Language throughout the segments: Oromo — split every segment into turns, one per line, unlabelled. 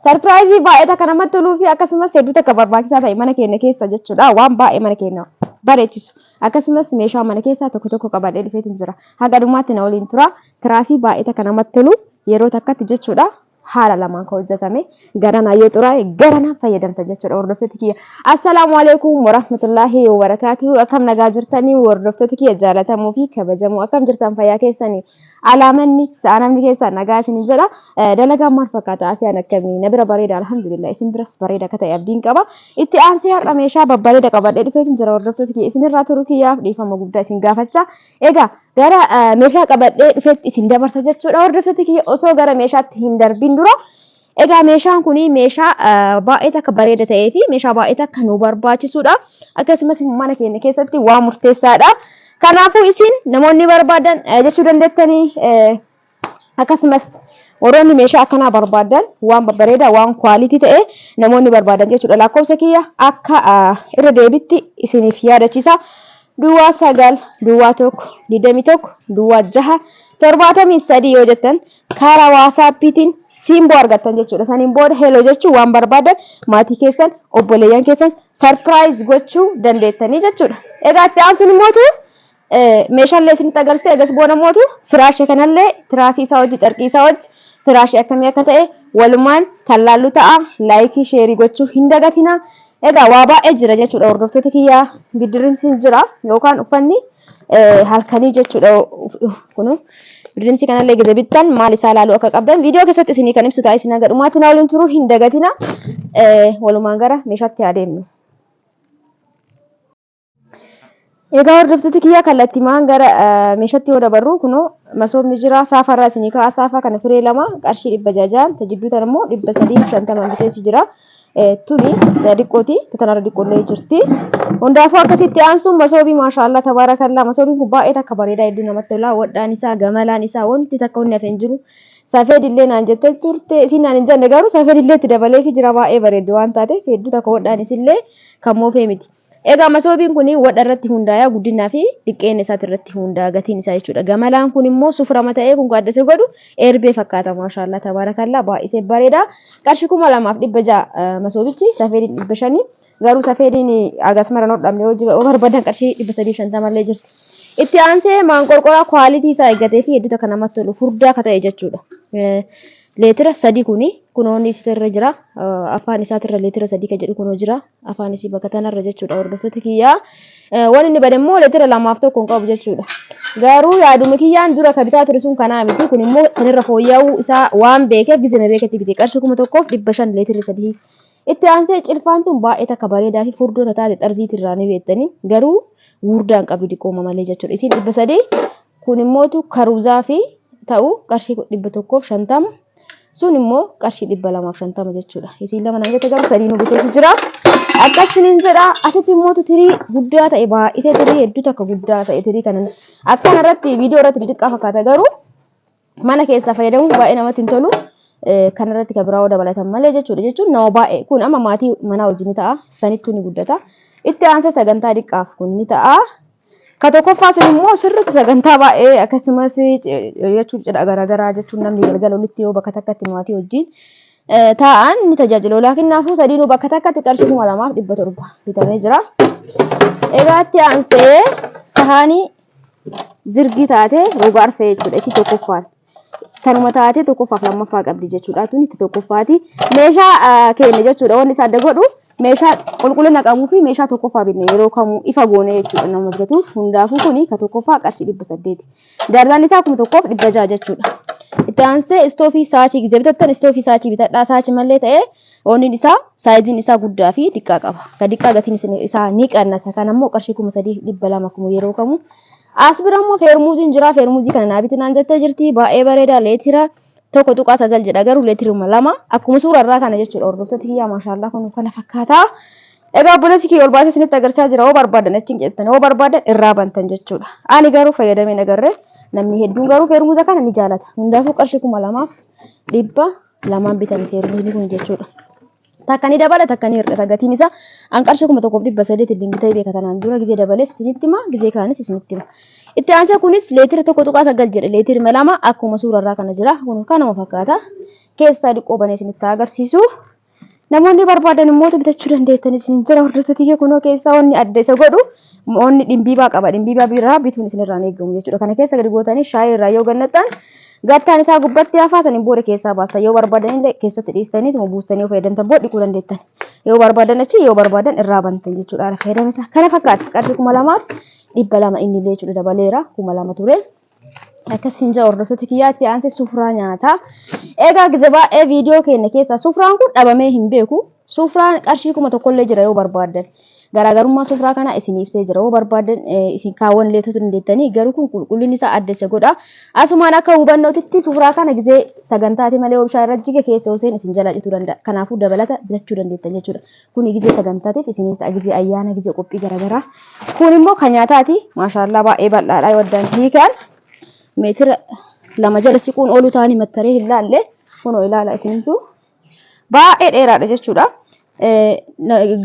Sarpiraayizii baay'ee kan namatti toluu fi akkasumas hedduu takka barbaachisaa ta'e mana keenya keessa jechuudha. Waan baay'ee mana keenya bareechisu. Akkasumas meeshaa mana keessaa tokko qabadhee dhufeetu jira. Haga dhumaatti na waliin tura. Tiraasii baay'ee kan namatti tolu yeroo takkatti jechuudha. Haala lamaan kan hojjetame garana yoo xuraa'e garana fayyadamta jechuudha hordoftoota kiyya. Assalaamu alaykum warahmatullaahi wabarakaatuh. Akkam nagaa jirtanii hordoftoota kiyya jaalatamuu fi kabajamoo akkam jirtan fayyaa keessanii alaamanni sa'a namni keessaa nagaa isin jedha. Dalagaa maal fakkaata afiyaan akkamii na bira bareeda alhamdulillah isin biras bareeda akka ta'e abdiin qaba. Itti aansee har'a meeshaa babbareeda qabadhee dhufeetiin jira hordoftoota kiyya isin irraa turuu kiyyaaf dhiifama guddaa isin gaafachaa. Egaa gara meeshaa qabadhee dhufeetti isin dabarsa jechuudha hordoftoota kiyya osoo gara meeshaatti hin darbin dura. Egaa meeshaan kuni meeshaa baay'ee akka bareeda ta'ee fi meeshaa baay'ee akka nu barbaachisuudha. Akkasumas mana keenya keessatti waan murteessaadha. Kanaafuu isin namoonni barbaadan jechuu dandeettanii akkasumas warroonni meeshaa akkanaa barbaadan waan bareedaa waan kwaalitii ta'e namoonni barbaadan jechuudha. Lakkoofsa kiyya akka irra deebitti isiniif yaadachiisa. Duwwaa 9 duwwaa 1 21 duwwaa 6 73 yoo jettan karaa WhatsAppiitiin simboo argattan jechuudha. Saniin booda hello jechuun waan barbaadan maatii keessan obboleeyyan keessan sarpiraayiz gochuu dandeettanii jechuudha. Egaa itti aansuun immoo meeshaalee isinitti agarsiisa egas booda mootu firaashii kanallee tiraasii isaa hojii carqii isaa hojii firaashii akkamii akka ta'e walumaan kan laallu ta'a. Laayikii sheerii gochuu hin dagatina. Egaa waa baay'ee jira jechuudha hordoftoota kiyyaa bidirimsi jira yookaan uffanni halkanii jechuudha kun bidirimsi kanallee gizee bittan maal isaa laaluu akka qabdan viidiyoo keessatti isinii kan ibsu ta'a. Isin hanga dhumaatti na waliin turuu hin dagatina. Walumaan gara meeshaatti adeemnu. Egaa hordoftoota kiyyaa kallattiimaan gara meeshaatti yoo dabarru kunoo masoobni jira. Saafarraa isinii ka'a. Saafaa kana firee 2 qarshii 600 tajidduu tan immoo 350 biteessi jira. Tuni diqqooti tanarra diqqollee jirti. Hundaafuu akkasitti aansuun masoobii maashaallah tabaarakallaa masoobiin kun baay'ee akka bareedaa hedduu namatti tola. Wadhaan isaa gamalaan isaa wanti takka hunni hafeen jiru. Safeedillee naan jettee turte isin naan hin jenne garuu safeedillee itti dabalee fi jira baay'ee bareeddi waan taateef hedduu takka wadhaan isillee kan moofee miti. Egaa masoobiin kun wadha irratti hundaa'aa guddinaa fi dhiqqeen isaati irratti hundaa'a gatiin isaa jechuudha. Gamalaan kun immoo sufurama ta'ee kun addase godhu erbee fakkaata maashaallah tabaarakallaa baay'isee bareeda. Qarshii 2600 masoobichi safeediin 500 garuu safeediin agas mara nodhamne hojii barbaadan qarshii 350 illee jirti. Itti aansee maanqorqoraa kwaalitii isaa eeggatee fi hedduu takka namatti tolu furdaa akka ta'e jechuudha. Leetira 3 kuni kunoonni isitirra jira. Afaan isaatirra leetira 3 kan jedhu kunoo jira. Afaan isii bakka tanarra jechuudha hordoftoota kiyyaa. Waan inni bade immoo leetira 2 fi 1 qabu jechuudha. Garuu yaaduma kiyyaan dura ka bitaa ture sun kanaa miti. Kun immoo sanirra fooyya'uu isaa waan beekeef gizime beeketti bite qarshii 1500 leetira 3. Itti aansee cilfaan tun baay'ee takka bareedaa fi furdoo taate xarziitirraa ni beektanii. Garuu guurdaan qabdu diqqooma malee jechuudha. Isiin 300 kun immoo karuuzaa fi ta'u qarshii 150 sun immoo qarshii 250 jechuudha. Isiin lama nan jette garuu sadii nu biteetu jira. Akkasiniin jedha asitti immoo tirii guddaa ta'e baay'isee tirii hedduu takka guddaa ta'e tirii kanan akkan irratti viidiyoo irratti xixiqqaa fakkaata garuu mana keessaa fayyadamuuf baay'ee namatti hin tolu. Kan irratti kan biraa dabalatan malee jechuudha. Jechuun nama baay'ee kun amma maatii manaa wajjin ni ta'a. Sanittuu ni guddata. Itti aansee sagantaa dhiqqaaf kun ni ta'a. Ka tokkoffaa sun immoo sirriitti sagantaa baay'ee akkasumas jechuun cidha garaagaraa jechuun namni galgala walitti yoo bakka takkatti maatii wajjin taa'an ni tajaajilu. Laakiin naafuu sadiinuu bakka takkatti qarshii 2700 bitamee jira. Egaa itti aansee sahaanii zirgii taate roga arfee jechuudha. Ishii tokkoffaan. Kanuma taatee tokkoffaaf lammaffaa qabdi jechuudha. Tun itti tokkoffaati. Meeshaa keenya jechuudha. Wanni isa adda godhu meeshaa qulqullina qabuu fi meeshaa tokkoffaa bitne yeroo kamuu ifa goone jechuudha nama bitatuuf. Hundaafuu kuni ka tokkoffaa qarshii 800. Darzaan isaa 1600 jechuudha. Itti aansee istoofii saachii gizee bitattan istoofii saachii bitadhaa. Saachii mallee ta'ee onni isaa saayiziin isaa guddaa fi diqqaa qaba. Ka diqqaa gatiin isaa ni qannasa. Kan ammoo qarshii 3200 yeroo kamuu. As bira immoo feermuuziin jira. Feermuuzii kana naa bitinaan jettee jirti. Baay'ee bareeda leetira 1.9 jedha garuu leetiruma 2 akkuma suurarraa kana jechuudha. Hordoftoota kiyyaa maashaallah kun kana fakkaata. Egaa obboleessi kiyya ol baasee isinitti agarsiisaa jira. Oo barbaadan achiin jettan oo barbaadan irraa bantan jechuudha. Ani garuu fayyadamee nagarree namni hedduun garuu feermuuza kana ni jaalata. Hundaafuu qarshii 2200 bitan feermuuzii kun jechuudha. takkanii dabala takkanii hir'ata gatiin isaa an qarshii 1,300 ittiin bitee beeka tanaan dura gizee dabalees isinitti hima gizee kaanis isinitti hima. Itti aansee kunis leetira 1.9 jedhe leetirri lama akkuma suurarraa kana jira kun kanuma fakkaata keessaa dhiqoo banee isinitti agarsiisu. Namoonni barbaadan immoo bitachuu dandeettanii isin jira hordoftoota kunoo keessaa wanni adda isa godhu wanni dhimbiibaa qaba dhimbiibaa biraa bituun isinirraan eegamu jechuudha. Kana keessa gadi gootanii shaayii irraa yoo gannattan gattaan isaa gubbatti hafaasan booda keessaa baastan yoo barbaadan illee keessatti dhiistanii tuma buustanii fayyadamtan booda dhiquu dandeettan. Yoo barbaadan achi yoo barbaadan irraa bantan jechuudha. Fayyadama isaa kana fakkaata qarshii 2,200 inni illee jechuudha dabaleera 2,200 ture. Akkasiin jaa hordoftoota kiyyaatti aansee sufraa nyaataa. Egaa gizee baay'ee viidiyoo keenya keessaa sufraan kun dhabamee hin beeku. Sufraan qarshii 1,000 illee jira yoo barbaadan. Garaagarummaa sufraa kana isin ibsee jira yoo barbaadan isin kaawwan leetota dandeettanii garuu kun qulqullinni isaa adda isa godha. Asumaan akka hubannootitti sufraa kana gizee sagantaati malee oomishaa irra jige keessa oseen isin jalaa cituu danda'a. Kanaafuu dabalata bitachuu dandeettan jechuudha. Kuni gizee sagantaatiif isinis ta'a gizee ayyaana gizee qophii garaagaraa. Kun immoo kan nyaataati. Maashaallah baay'ee bal'aadha yoo addaan hiikan. Meetira 2 jala siquun oolu taanii mattaree hin laalle kunoo ilaala isintu baay'ee dheeraadha jechuudha.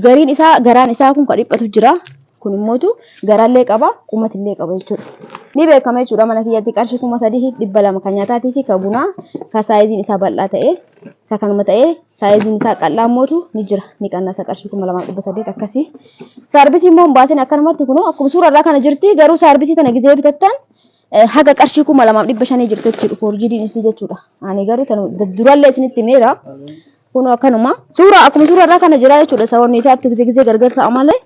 Gariin isaa garaan isaa kun kan dhiphatu jira. Kun immoo garaallee qaba qumatillee qaba jechuudha. Ni beekama jechuudha mana kiyyatti qarshii 3,200 kan nyaataatii fi kan bunaa kan saayiziin isaa bal'aa ta'e kan kanuma ta'e saayiziin isaa qal'aa mootu ni jira. Ni qannasa qarshii 2,300 akkasii. Saarbisii immoo hin baasin akkanumatti kunoo akkuma suurarraa kana jirti garuu saarbisii kana gizee bitattan haga qarshii 2,500 jirtu jechuudha. Foorjidiin isii jechuudha. Ani garuu durallee isinitti meera. Kun akkanuma suuraa akkuma suurarraa kana jira jechuudha. Sababni isaatti gizee gargar ta'a malee.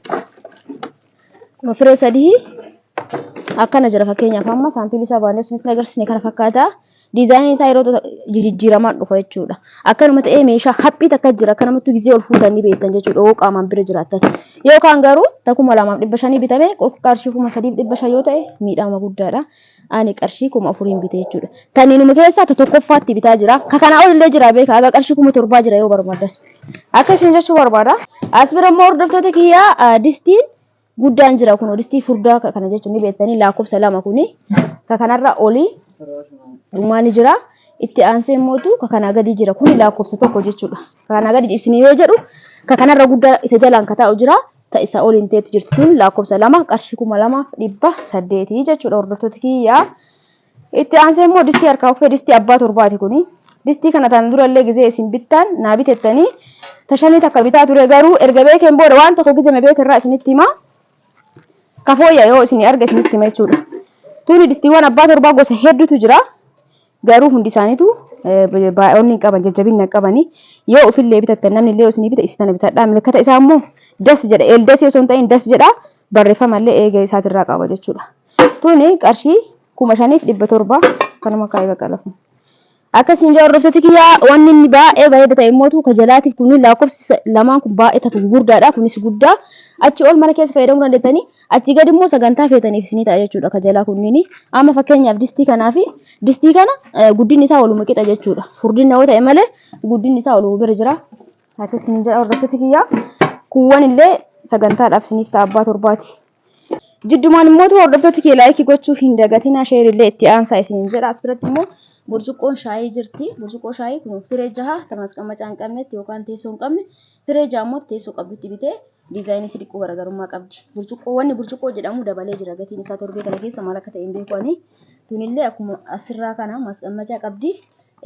Kun firee sadii akkana jira fakkeenyaaf amma saampilii isaa baanee isinis agarsiisne kana fakkaata. Diizaayinii isaa yeroo jijjiiramaan dhufa jechuudha. Akkanuma ta'ee meeshaa haphii takka jira. Akkanumatti gizee ol fuutanii beektan jechuudha. Oo qaamaan bira jiraattan. Yookaan garuu 2,200 bitame qarshii 3,500 yoo ta'e miidhama guddaadha. Ani qarshii 4,000 bite jechuudha. Tanniinuma keessaa tokkoffaatti bitaa jira. Ka kana olillee jira beeka. Aga qarshii 7,000 jira yoo barbaadan. Akkasiin jechuu barbaada. As bira immoo hordoftoota kiyyaa distiin guddaan jira kun distii furdaa kana jechuun ni beektanii lakkoofsa 2 kuni. Ka kanarra olii dhumaan jira. Itti aansee mootu ka kana gadi jira kun lakkoofsa 1 jechuudha. Ka kana gadi isin yoo jedhu ka kanarra guddaa isa jalaan ka taa'u jira. Isa oliin teetu jirti sun lakkoofsa 2 qarshii 2,800 jechuudha hordoftoota kiyyaa. Itti aansee immoo distii harkaa uffee distii abbaa torbaati kuni. Distii kana tan durallee gizee isin bittan naa bitettanii tashanii takka bitaa ture garuu erga beekeen booda waan tokko gizee beekerraa isinitti hima. Kafooyya yoo isin arga isinitti hima jechuudha. Tuni distiiwwan abbaa torbaa gosa hedduutu jira. Garuu hundi isaaniitu baay'oonni qaban jajjabina qabanii yoo ofillee bitattan namni illee isin bita isitana bitadhaa milkata isaa immoo das jedha eldas yoo son ta'in das jedha barreeffamallee eega isaatirraa qaba jechuudha. Tuni qarshii 5,700 kanuma kaayee bakka lafu. Akkasiin jaa hordoftoota kiyyaa wanni inni baay'ee bareeda ta'e immoo ka jalaatiif kun lakkoofsi lamaan kun baay'ee takka gurguddaadha kunis guddaa achi ol mana keessa fayyadamuu dandeettanii achi gadi immoo sagantaa feetaniif isinii ta'a jechuudha ka jalaa kunniin amma fakkeenyaaf distii kanaa fi distii kana guddinni isaa waluma qixa jechuudha. Furdinna yoo ta'e malee guddinni isaa waluma bira jira. Akkasiin jaa hordoftoota kiyyaa kuuwwan illee sagantaadhaaf isiniif ta'a abbaa torbaati. Jiddumaan immoo hordoftoota kiyyaa laayikii gochuu hin dagatinaa sheer illee itti aansaa isiniin jedha. As biratti immoo burcuqqoon shaayii jirti. Burcuqqoo shaayii kun firee 6 tamas qammacaa hin qabnetti yookaan teessoo hin qabne firee 6 immoo teessoo qabdutti bitee diizaayinii si dhiqqoo garaagarummaa qabdi. Burcuqqoowwan burcuqqoo jedhamu dabalee jira gatiin isaa torbee kana keessa maal akka ta'e hin beekani. Tunillee akkuma asirraa kana masqammacaa qabdi.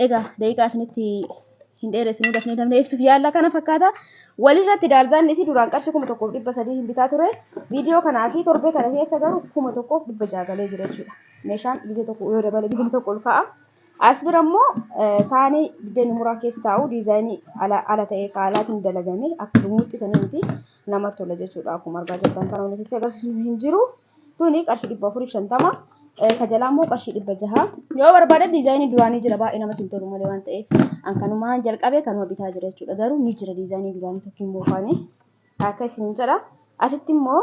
Egaa daqiiqaa isinitti hin dheeressinuu dafnee damnee ibsuuf yaalla kana fakkaata. Walirratti daarzaan isii duraan qarshii 1,300 hin bitaa ture. Viidiyoo kanaa fi torbee kana keessa garuu 1,600 galee jira jechuudha. Meeshaan gizee tokko yoo dabale gizee tokko ol ka'a. As bira immoo saanii biddeen muraa keessa taa'u diizaayinii ala ta'ee kaalaatiin dalagame akka mul'isanii miti namatti tola jechuudha. Akkuma argaa jirtan kana walitti agarsiisu hin jiru. Tuni qarshii 450 ka jalaa immoo qarshii 600 yoo barbaadan diizaayinii duraanii jira baay'ee namatti hin tolu malee waan ta'eef an kanumaan jalqabee kanuma bitaa jira jechuudha. Garuu ni jira diizaayinii duraanii tokko immoo faane akka isin jedha. Asitti immoo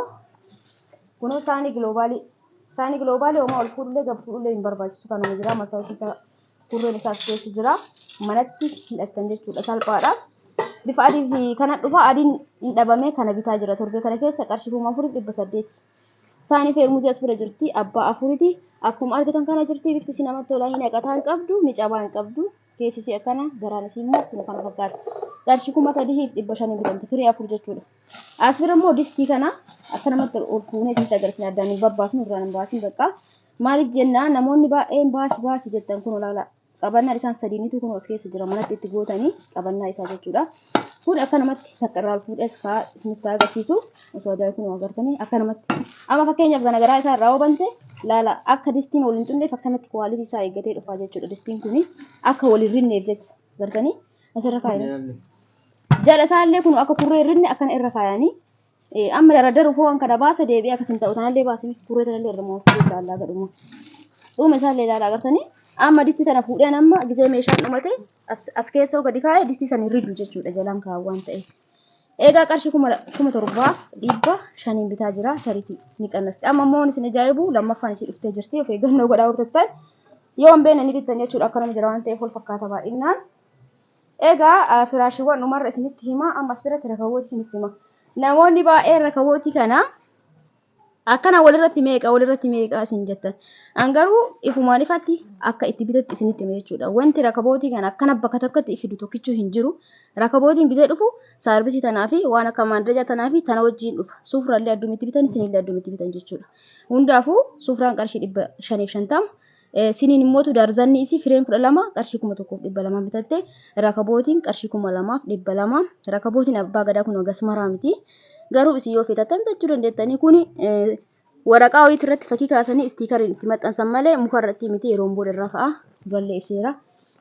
kunoo saanii giloobaalii homaa ol fuudhullee gab fuudhullee hin barbaachisu kanuma jira masaawwisa kurreen isaas keessa jira manatti hidhattan jechuudha salphaadha. Bifa adii fi kana dhufa adiin hin dhabame kana bitaa jira torbee kana keessa qarshii 4,800. Saanii feermuuzii as bira jirti abbaa afuriiti akkuma argitan kana jirti bifti si namatti tolaa hin haqataa hin qabdu ni cabaa hin qabdu keessisi akkana garaan isii immoo kana fakkaata. qarshii 3,500 bitamti firii 4 jechuudha. As bira immoo distii kana akka namatti ol fuunee isinitti agarsiisa addaan hin babbaasnu irraan hin baasin bakka maaliif jennaan namoonni baay'een baasi jettan kun olaala qabannaa isaan sadiinitu kun as keessa jira manatti itti gootanii qabannaa isaa jechuudha. Kun akka namatti takka irraa fuudhees kaa isinitti agarsiisu osoo ajaa'ibaa kun agartanii akka namatti amma fakkeenyaaf kana garaa isaa irraa hubante laala akka distiin waliin xunneef akkanatti kwaalitii isaa eeggatee dhufaa jechuudha. Distiin kuni akka waliin rinneef jecha agartanii asirra kaayanii jala isaallee kun akka kurree rinne akkana irra kaayanii amma daradaru foon kana baasa deebi'ee akkasin ta'u tanallee baasii kurree tanallee irra moo fuudhee ilaallaa gadhuma dhuma isaallee ilaalaa agartanii amma distii tana fuudheen amma gizee meeshaan dhumate as keessoo gadi kaa'ee distii san hirridu jechuudha jalaan kaawwan ta'e. Egaa qarshii 7,500 bitaa jira tariitii ni qannasti. Amma immoo isin ajaa'ibu lammaffaan isii dhuftee jirti of eeggannoo godhaa hordoftan yoo hin beekne ni bittan jechuudha akka nama jira waan ta'eef wal fakkaata baay'inaan. Egaa firaashiiwwan dhumarra isinitti hima amma as biratti rakabooti isinitti hima. Namoonni baay'een rakabooti kana akkana walirratti meeqa isin jettan. Angaruu ifumaan ifatti akka itti bitatti isinitti hima jechuudha. Wanti rakabooti kana akkana bakka tokkotti ifidu tokkichuu hin jiru. Rakabootiin gizee dhufu saarbisii tanaa fi waan akka maandajaa tanaa fi tana wajjin dhufa. Suufraallee addumitti bitan isinillee addumitti bitan jechuudha. Hundaafuu suufraan qarshii 550 siniin immootu darzanni isii fireen 12 qarshii 1,200 bitatte rakabootiin qarshii 2,200 rakabootiin abbaa gadaa kun agas maraa miti. Garuu isin yoo feetattan bitachuu dandeettanii kuni waraqaa wayii irratti fakkii kaasanii istiikariin itti maxxansan malee muka irratti miti yeroo booda irraa fa'a durallee ibseera.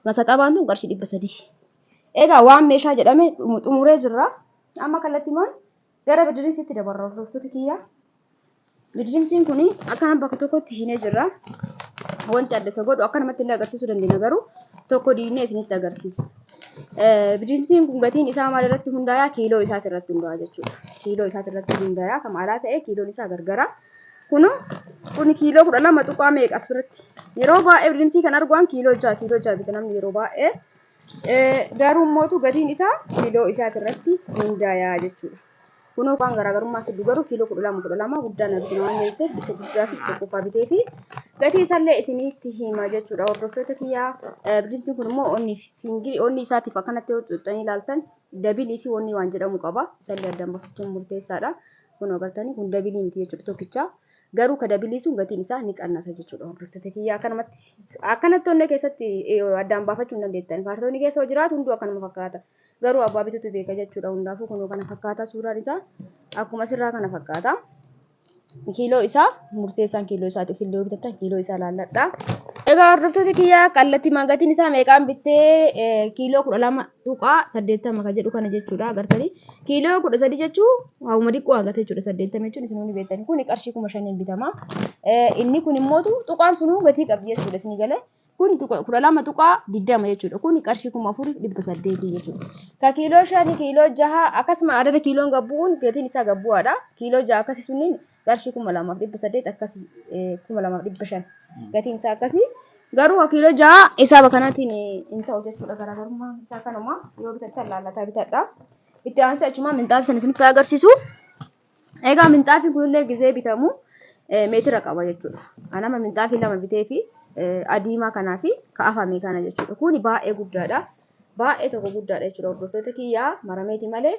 Masaqabaan tun qarshii 300. Egaa waan meeshaa jedhame xumuree jirra. Amma kallattiimaan gara bidirinsiitti dabarra hordoftoota kiyya. Bidirinsiin kuni akkana bakka tokkotti hiinee jirra. Wanti adda isa godhu akka namatti illee agarsiisuu dandeenya garuu tokko diinee isinitti agarsiisa. Bidirinsiin kun gatiin isaa maal irratti hundaa'a? Kiiloo isaati irratti hundaa'a jechuudha. Kiiloo isaati irratti hundaa'a kan maalaa ta'e kiiloon isaa gargara. Kun kiiloo 12 tuqaa meeqa as biratti? Yeroo baay'ee bidirinsii kan argaan kiiloo 6 bita namni yeroo baay'ee. Garuu mootu gatiin isaa kiiloo isaati irratti hundaa'a jechuudha. Kunoo waan garaagarummaa fiddu garuu kiiloo 12 guddaan argina waan ta'eef isa guddaa fi isa qofa bitee fi gatii isaallee isinitti hima jechuudha hordoftoota kiyyaa. Bidirinsiin kun immoo onni isaatiif akkanatti yoo xuxxanii ilaaltan dabilii fi onni waan jedhamu qaba. Isaallee addaan baafachuun murteessaadha. Kun agartanii kun dabilii miti jechuudha tokkicha. Garuu ka dabilii sun gatiin isaa ni qannasa jechuudha hordoftoota kiyyaa. Akkanatti onnee keessatti addaan baafachuu hin dandeettan. Kaartoonii keessa yoo jiraatu hunduu akkanuma fakkaata. Garuu abbaa bitatu beeka jechuudha hundaafuu kunoo kana fakkaata suuraan isaa akkuma sirraa kana fakkaata. Kiiloo isaa murteessaan kiiloo isaati ofillee yoo bitattan kiiloo isaa laalladha. Egaa hordoftoota kiyyaa qallattii gatiin isaa meeqaan bittee kiiloo 12.80 kan jedhu kana jechuudha agartanii kiiloo 13 jechuun waamuma dhiqqoo hangate jechuudha 80 jechuun isin hundi beektanii kun qarshii 5,000 bitama. Inni kun immoo tuqaan sunuu gatii qabdi jechuudha isin galee. Kun 12.20 jechuudha. Kun qarshii 4,800 jechuudha. Ka kiiloo 5 kiiloo 6 akkasuma adada kiiloon gabbuun gatiin isaa gabbuwaadha. Kiiloo 6 akkasii sunniin qarshii 2,800 akkasii 2,500 gatiin isaa akkasii. Garuu kiiloo 6 isaa bakkanaatiin hin ta'u jechuudha. Garaagarummaan isaa kanuma yoo bitattan laallataa bitadha. Itti aansee achumaa minxaafii sana isinitti agarsiisu. Egaa minxaafii kunillee gizee bitamu meetira qaba jechuudha. Anama minxaafii 2 bitee fi adiimaa kanaa fi kaafame kana jechuudha. Kuni baay'ee guddaadha. Baay'ee tokko guddaadha jechuudha. Hordoftoota kiyyaa marameeti malee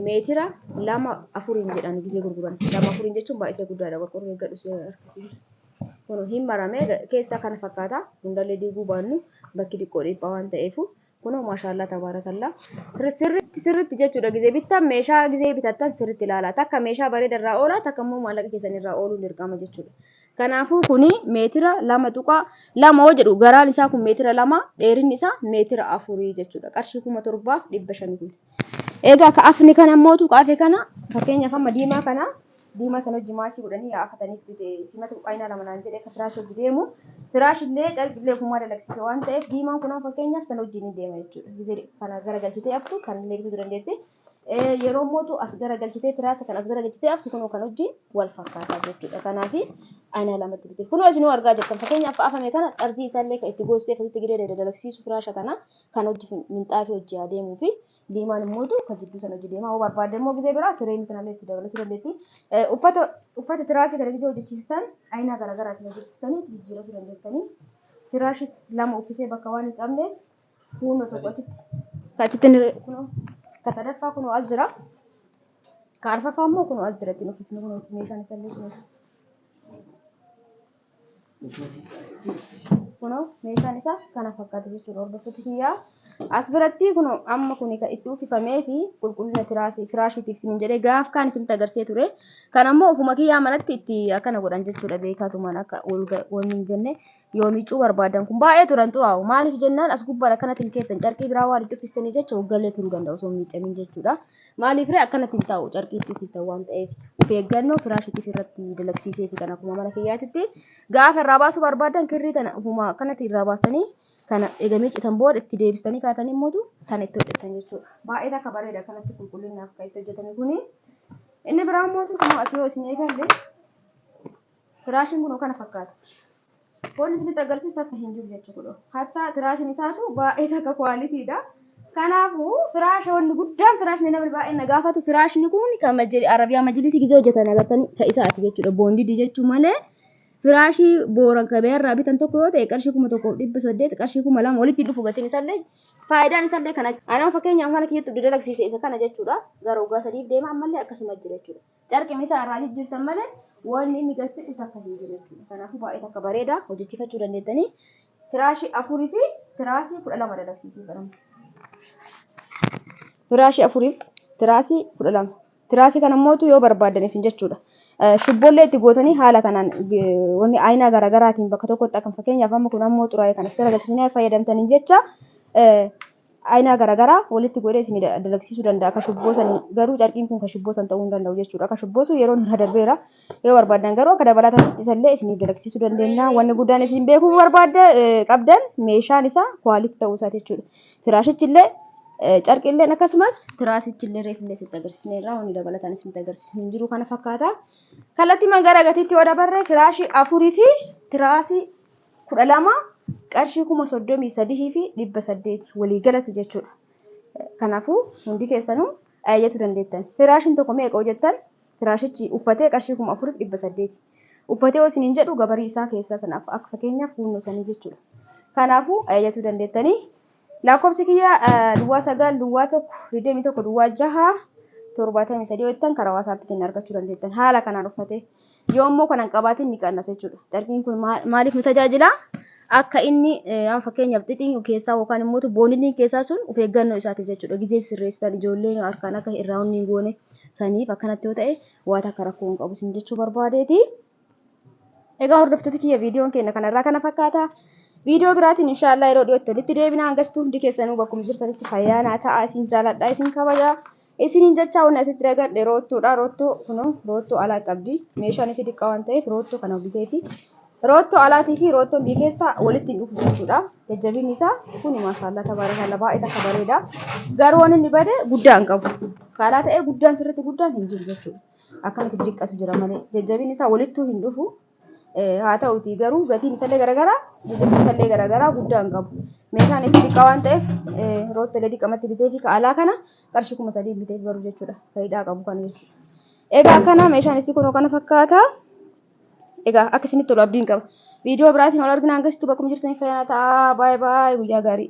meetira 2-4 jedhan gizee gurguran. 2-4 jechuun baay'ee guddaadha. Qorqorroo eeggadhu harkisiisu. Kun hin maramee keessa kana fakkaata. Hundallee diiguu baannu bakki xiqqoo dhiphaa waan ta'eef kunoo maashaallah tabaarakallaa. Sirriitti jechuudha gizee bittan meeshaa gizee bitattan sirriitti ilaalaa. Takka meeshaa bareeda irraa oola takka immoo maallaqa keessan irraa ooluu dirqama jechuudha. Kanaafuu kuni meetira 2.2 jedhu garaan isaa kun meetira 2 dheerinni isaa meetira 4 jechuudha. Qarshii 7,500 kun. Egaa kaafni kana mootu kaafee kana fakkeenyaaf amma diimaa kana diimaa sana hojii maasii godhanii yaafatanii simata qaayinaa lama naan jedhee akka firaash hojii deemu firaashillee qalbillee kumaa dalagsise waan ta'eef diimaan kun fakkeenyaaf sana hojii ni deema jechuudha. Gizee kana garagalchitee haftu kan illee bituu dandeette. Yeroo mootu as garagalchitee firaasa kan as garagalchitee haftu kunoo kan hojii wal fakkaataa jechuudha. Kanaaf qaayinaa lamatti bitee kunoo isin argaa jirtan fakkeenyaaf kaafame kana xarzii isaallee kan itti goosee fasitti gidee dalagsiisu firaasha kana kan hojii minxaafii hojii adeemuu fi diimaan immoo kan jidduu sana hojii deemaa barbaadde immoo gizee biraa tireeni kanallee itti dabalachuu dandeetti. Uffata tiraasii kana gizee hojjechiistan qaayinaa garaagaraatiin hojjechiistanii jijjiirachuu dandeettanii. Tiraashis lama uffisee bakka waan hin qabneef fuuloo tokkotti achitti kunoo Kasadaffaa kun as jira. Kaarfaffaa immoo kun as jira. Xinuufis kun meeshaan isa illee kun. Kuno meeshaan isaa kana fakkaata jechuudha. Hordoftoota kiyyaa as biratti kun amma kun kan itti uffifamee fi qulqullina firaashiitiif isin jedhee gaaf kaan isinitti agarsiisee ture. Kan ammoo ofuma kiyyaa manatti itti akkana godhan jechuudha. Beekaatumaan akka wanni hin jenne yoo miicuu barbaadan kun baay'ee turan xuraa'u. Maaliif jennaan as gubbaan akkanatti hin keettan carqii biraa waan itti uffistanii jecha hoggallee turuu danda'u osoo hin miicamiin jechuudha. Maaliif ree akkanatti hin taa'u carqii itti uffistan waan ta'eef of eeggannoo firaashiitiif irratti dalagsiisee fi kan akkuma mana kiyyaatitti gaafa irraa baasuu barbaadan kirrii tana ofuma akkanatti irraa baasanii kana eegamee citan booda itti deebistanii kaatanii immoo kana itti hojjetan jechuudha. Baay'ee akka bareeda kanatti qulqullinaaf kan itti hojjetame kuni. Inni biraa immoo kun asii yoo isin eegalle firaashiin kun kana fakkaata. Foon isinitti agarsiisu akka hin jiru jechuudha. Hatta firaashiin isaatu baay'ee akka kwaalitiidha. Kanaafuu firaasha wanni guddaan firaashni namni baay'een na gaafatu firaashni kun kan Arabiyaa majlisii gizee hojjetan agartanii ka isaati jechuudha. Boondii jechuun malee firaashii booran kabee irraa bitan tokko yoo ta'e qarshii 1,800 qarshii 2,000 walitti dhufu gatiin isaallee faayidaan isaallee kana. Anaan fakkeenyaaf mana kiyyatti dalagsiise isa kana jechuudha. Gara waggaa 3 deema ammallee akkasuma jira jechuudha. Carqii isaa irraa jijjiirtan malee wanni inni gasiidhu takka hin jiru jechuudha. Kanaafuu baay'ee akka bareeda hojjechiifachuu dandeettanii firaashii 4 fi firaashii 12 dalagsiisee jedhama. Firaashii 4 fi firaashii 12. Firaashii kana mootu yoo barbaadan isin jechuudha. Shubbollee itti gootanii haala kanaan wanni ayinaa garaagaraatiin bakka tokkotti akka fakkeenyaaf amma kun ammoo xuraa'ee kan itti galchitanii fayyadamtaniin jecha ayinaa garaagaraa walitti godhee isin dalagsiisuu danda'a. Akka shubboosanii garuu carqiin kun kan shubboosan ta'uu hin danda'u jechuudha. Akka shubboosu yeroo irra darbeera yoo barbaadan garuu akka dabalataatti isallee isin dalagsiisuu dandeenya. Wanni guddaan isin beekuu qabdan meeshaan isaa kwaalitii ta'uu isaati jechuudha. Firaashichillee carqilleen akkasumas firaashichillee reefillee sitti agarsiisneerra wanni dabalataan isinitti agarsiisu hin jiru kana fakkaata. Kallattii magaalaa gatiitti yoo dabarre firaashii 4 fi firaashii 12 qarshii 33 fi 800 walii galatti jechuudha. Kanaafuu hundi keessanuu ayyaatu dandeettan. Firaashiin tokko meeqa hojjettan firaashichi uffatee qarshii 4,800 uffatee osoo hin jedhu gabarii isaa keessaa sanaaf akka fakkeenyaaf kunnoo sanii jechuudha. Kanaafuu ayyaatu dandeettanii. Lakkoofsi kiyyaa duwwaa 9 duwwaa 1 21 duwwaa 6 73 jettan karaa waasaappiitiin argachuu dandeettan. Haala kanaan uffatee yoo immoo kanan qabaatiin ni qannasa jechuudha. Carqiin kun maaliif nu tajaajila? Akka inni fakkeenyaaf xixiin keessaa yookaan immoo boondiin keessaa sun of eeggannoo isaatiif jechuudha. Gizee sirreessitan ijoolleen harkaan akka irraa hunni hin goone saniif akkanatti yoo ta'e waan akka rakkoo hin qabu isin jechuu barbaadeeti. Egaa hordoftoota kiyya viidiyoon keenya kanarraa kana fakkaata. Viidiyoo biraatiin inshaallah yeroo dhiyootti walitti deebina hangastuu hundi keessanuu bakkuma jirtanitti fayyaanaa ta'a isin jaaladha isin kabaja isiniin jecha wanni asitti agarre roottoodha roottoo kunoo roottoo alaa qabdi meeshaan isii xiqqaa waan ta'eef roottoo kana bitee fi roottoo alaatii fi roottoon bii keessa walitti hin dhufu jechuudha. Jajjabinni isaa kuni maashaallah tabaarakallah baay'ee akka bareeda garuu waan inni bade guddaa hin qabu kaalaa ta'ee guddaan sirriitti guddaan hin jiru jechuudha. Akkanatti xiqqatu jira malee jajjabinni isaa walittuu hin dhufu. Haa ta'uuti garuu gatiin isallee garaagaraa jajjabinni isallee garaagaraa guddaa hin qabu. Meeshaan isii xiqqaa waan ta'eef roottolee xiqqamatti bitee fi kaalaa kana qarshii 3,000 bitee baruu jechuudha. Faayidaa qabu kana jechuudha. Egaa akkana meeshaan isii kunoo kana fakkaata. Egaa akka isinitti tolu abdiin qaba. Viidiyoo biraatiin wal argina hangasitti bakkuma jirtaniif fayyaanaa ta'a. Baay'ee baay'ee guyyaa gaarii.